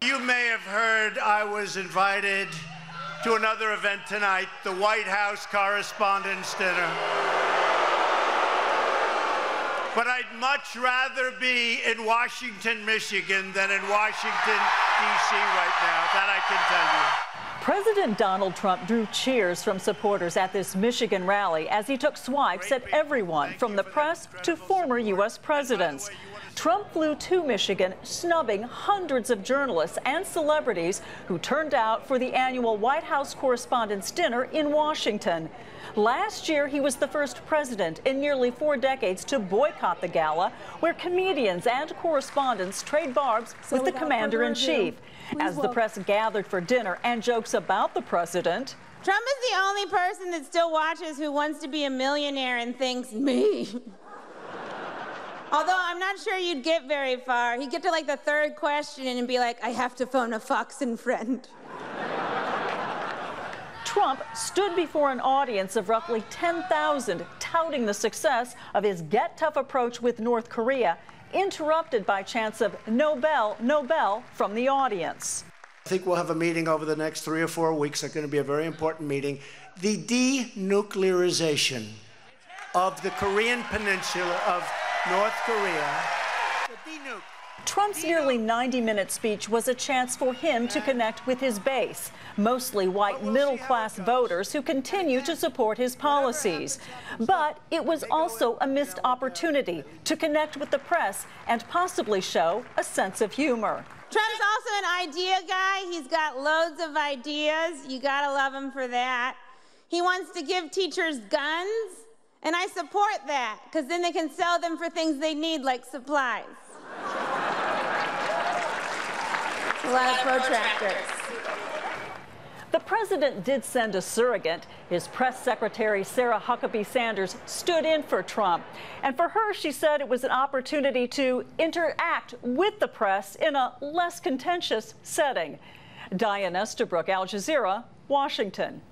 You may have heard I was invited to another event tonight, the White House Correspondents Dinner. But I'd much rather be in Washington, Michigan than in Washington, D.C. right now. That I can tell you. President Donald Trump drew cheers from supporters at this Michigan rally as he took swipes at everyone, from the press to former U.S. presidents. Trump flew to Michigan, snubbing hundreds of journalists and celebrities who turned out for the annual White House Correspondents Dinner in Washington. Last year, he was the first president in nearly 4 decades to boycott the gala, where comedians and correspondents trade barbs with the commander-in-chief. As the press gathered for dinner and jokes about the president, Trump is the only person that still watches who wants to be a millionaire and thinks, me. Although I'm not sure you'd get very far. He'd get to like the 3rd question and be like, I have to phone a Fox and Friend. Trump stood before an audience of roughly 10,000, touting the success of his get-tough approach with North Korea, interrupted by chants of "No bell, no bell" from the audience. I think we'll have a meeting over the next 3 or 4 weeks. It's going to be a very important meeting. The denuclearization of the Korean peninsula of North Korea. Trump's nearly 90-minute speech was a chance for him to connect with his base, mostly white middle-class voters who continue to support his policies. But it was also a missed opportunity to connect with the press and possibly show a sense of humor. Trump's also an idea guy. He's got loads of ideas. You gotta love him for that. He wants to give teachers guns, and I support that, because then they can sell them for things they need, like supplies. A lot of protractors. The president did send a surrogate. His press secretary, Sarah Huckabee Sanders, stood in for Trump. And for her, she said it was an opportunity to interact with the press in a less contentious setting. Diane, Eastabrook, Al Jazeera, Washington.